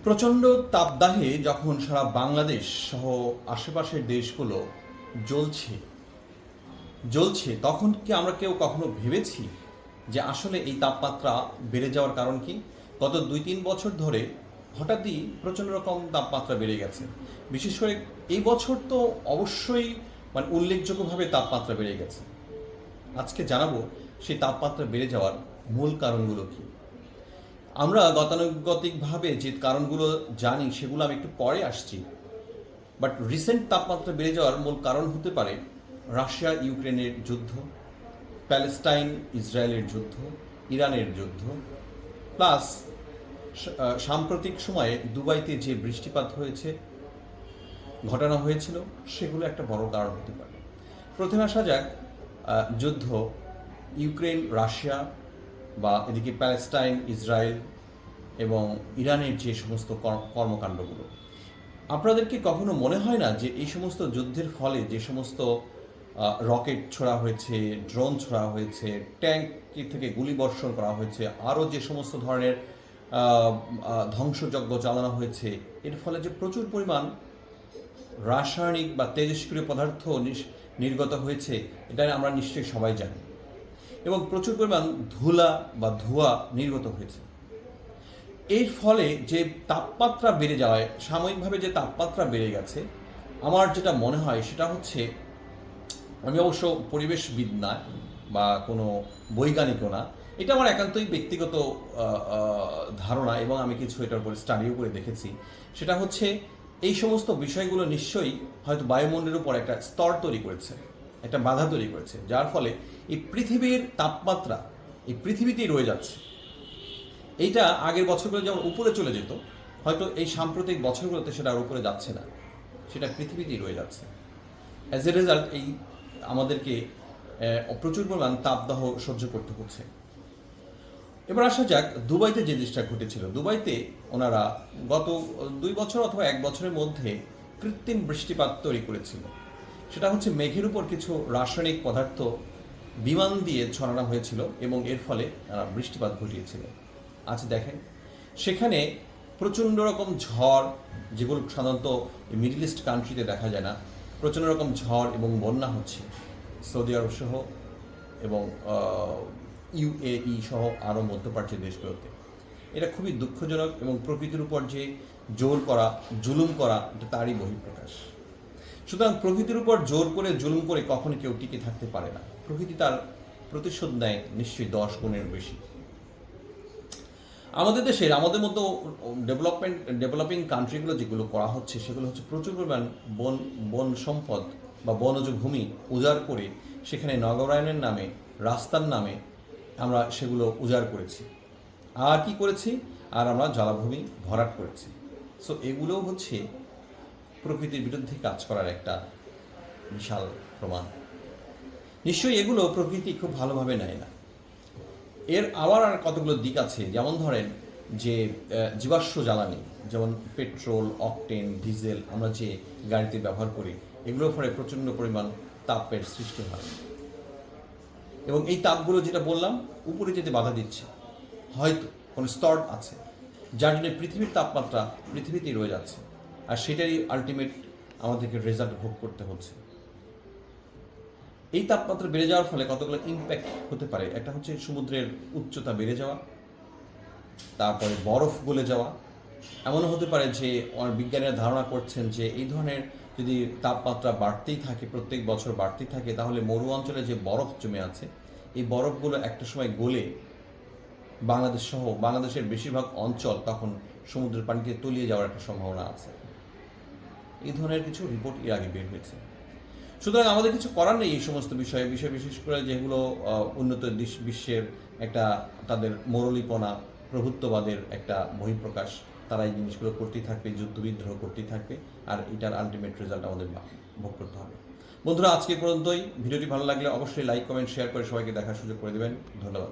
প্রচণ্ড তাপদাহে যখন সারা বাংলাদেশ সহ আশেপাশের দেশগুলো জ্বলছে জ্বলছে তখন কি আমরা কেউ কখনো ভেবেছি যে আসলে এই তাপমাত্রা বেড়ে যাওয়ার কারণ কি? গত 2-3 বছর ধরে হঠাৎই প্রচণ্ড রকম তাপমাত্রা বেড়ে গেছে। বিশেষ করে এই বছর তো অবশ্যই উল্লেখযোগ্যভাবে তাপমাত্রা বেড়ে গেছে। আজকে জানাবো সেই তাপমাত্রা বেড়ে যাওয়ার মূল কারণগুলো কি। আমরা গতানুগতিকভাবে যে কারণগুলো জানি সেগুলো আমি একটু পরে আসছি, বাট রিসেন্ট তাপমাত্রা বেড়ে যাওয়ার মূল কারণ হতে পারে রাশিয়া ইউক্রেনের যুদ্ধ, প্যালেস্টাইন ইসরায়েলের যুদ্ধ, ইরানের যুদ্ধ, প্লাস সাম্প্রতিক সময়ে দুবাইতে যে বৃষ্টিপাত হয়েছে ঘটানো হয়েছিল সেগুলো একটা বড় কারণ হতে পারে। প্রথমে আসা যাক যুদ্ধ, ইউক্রেন রাশিয়া বা এদিকে প্যালেস্টাইন ইসরায়েল এবং ইরানের যে সমস্ত কর্মকাণ্ডগুলো। আপনাদেরকে কখনো মনে হয় না যে এই সমস্ত যুদ্ধের ফলে যে সমস্ত রকেট ছোড়া হয়েছে, ড্রোন ছোড়া হয়েছে, ট্যাঙ্ক থেকে গুলি বর্ষণ করা হয়েছে, আরও যে সমস্ত ধরনের ধ্বংসযজ্ঞ চালানো হয়েছে, এর ফলে যে প্রচুর পরিমাণ রাসায়নিক বা তেজস্ক্রিয় পদার্থ নির্গত হয়েছে, এটা আমরা নিশ্চয়ই সবাই জানি, এবং প্রচুর পরিমাণ ধুলা বা ধোঁয়া নির্গত হয়েছে। এর ফলে যে তাপমাত্রা বেড়ে যাওয়ায়, সাময়িকভাবে যে তাপমাত্রা বেড়ে গেছে, আমার যেটা মনে হয় সেটা হচ্ছে, আমি অবশ্য পরিবেশবিদ না বা কোনো বৈজ্ঞানিকও না, এটা আমার একান্তই ব্যক্তিগত ধারণা এবং আমি কিছু এটার উপরে স্টাডিও করে দেখেছি। সেটা হচ্ছে এই সমস্ত বিষয়গুলো নিশ্চয়ই হয়তো বায়ুমণ্ডলের উপর একটা স্তর তৈরি করেছে, একটা বাধা তৈরি করেছে, যার ফলে এই পৃথিবীর তাপমাত্রা এই পৃথিবীতেই রয়ে যাচ্ছে। এইটা আগের বছরগুলো যেমন উপরে চলে যেত, হয়তো এই সাম্প্রতিক বছরগুলোতে সেটা আর উপরে যাচ্ছে না, সেটা পৃথিবীতেই রয়ে যাচ্ছে। অ্যাজ এ রেজাল্ট এই আমাদেরকে প্রচুর পরিমাণ তাপদাহ সহ্য করতে হচ্ছে। এবার আসা যাক দুবাইতে যে জিনিসটা ঘটেছিল। দুবাইতে ওনারা গত 2 বছর অথবা 1 বছরের মধ্যে কৃত্রিম বৃষ্টিপাত তৈরি করেছিল। সেটা হচ্ছে মেঘের উপর কিছু রাসায়নিক পদার্থ বিমান দিয়ে ছড়ানো হয়েছিল এবং এর ফলে বৃষ্টিপাত ঘটিয়েছিল। আজ দেখেন সেখানে প্রচণ্ড রকম ঝড়, যেগুলো সাধারণত মিডল ইস্ট কান্ট্রিতে দেখা যায় না, প্রচণ্ড রকম ঝড় এবং বন্যা হচ্ছে সৌদি আরব সহ এবং ইউএই সহ আরও মধ্যপ্রাচ্যের দেশগুলোতে। এটা খুবই দুঃখজনক এবং প্রকৃতির উপর যে জোর করা, জুলুম করা, এটা তারই বহিঃপ্রকাশ। সুতরাং প্রকৃতির উপর জোর করে, জুলুম করে কখনো কেউ টিকে থাকতে পারে না। প্রকৃতি তার প্রতিশোধ নেয় নিশ্চয়ই 10 গুণের বেশি। আমাদের দেশের, আমাদের মতো ডেভেলপিং কান্ট্রিগুলো যেগুলো করা হচ্ছে সেগুলো হচ্ছে প্রচুর পরিমাণ বন সম্পদ বা বনজ ভূমি উজাড় করে সেখানে নগরায়নের নামে, রাস্তার নামে আমরা সেগুলো উজাড় করেছি। আর কি করেছি? আর আমরা জলাভূমি ভরাট করেছি। সো এগুলো হচ্ছে প্রকৃতির বিরুদ্ধে কাজ করার একটা বিশাল প্রমাণ। নিশ্চয়ই এগুলো প্রকৃতি খুব ভালোভাবে নেয় না। এর আবার আর কতগুলো দিক আছে, যেমন ধরেন যে জীবাশ্ম জ্বালানি, যেমন পেট্রোল, অকটেন, ডিজেল আমরা যে গাড়িতে ব্যবহার করি, এগুলোর ফলে প্রচণ্ড পরিমাণ তাপের সৃষ্টি হয় এবং এই তাপগুলো যেটা বললাম উপরে যেতে বাধা দিচ্ছে। হয়তো কোনো স্তর আছে যার জন্য পৃথিবীর তাপমাত্রা পৃথিবীতেই রয়ে যাচ্ছে, আর সেটারই আলটিমেট আমাদেরকে রেজাল্ট ভোগ করতে হচ্ছে। এই তাপমাত্রা বেড়ে যাওয়ার ফলে কতগুলো ইম্প্যাক্ট হতে পারে। একটা হচ্ছে সমুদ্রের উচ্চতা বেড়ে যাওয়া, তারপরে বরফ গলে যাওয়া। এমনও হতে পারে যে বিজ্ঞানীরা ধারণা করছেন যে এই ধরনের যদি তাপমাত্রা বাড়তেই থাকে, প্রত্যেক বছর বাড়তেই থাকে, তাহলে মরু অঞ্চলে যে বরফ জমে আছে এই বরফগুলো একটা সময় গলে বাংলাদেশ সহ বাংলাদেশের বেশিরভাগ অঞ্চল তখন সমুদ্রের পানিতে তলিয়ে যাওয়ার একটা সম্ভাবনা আছে। এই ধরনের কিছু রিপোর্ট এর আগে বের হয়েছে। সুতরাং আমাদের কিছু করার নেই এই সমস্ত বিষয়ে, বিশেষ করে যেগুলো উন্নত বিশ্বের একটা তাদের মরলীপনা, প্রভুত্ববাদের একটা বহিঃপ্রকাশ। তারা এই জিনিসগুলো করতেই থাকবে, যুদ্ধবিদ্রোহ করতেই থাকবে, আর এটার আলটিমেট রেজাল্ট আমাদের ভোগ করতে হবে। বন্ধুরা, আজকে পর্যন্তই। ভিডিওটি ভালো লাগলে অবশ্যই লাইক, কমেন্ট, শেয়ার করে সবাইকে দেখার সুযোগ করে দেবেন। ধন্যবাদ।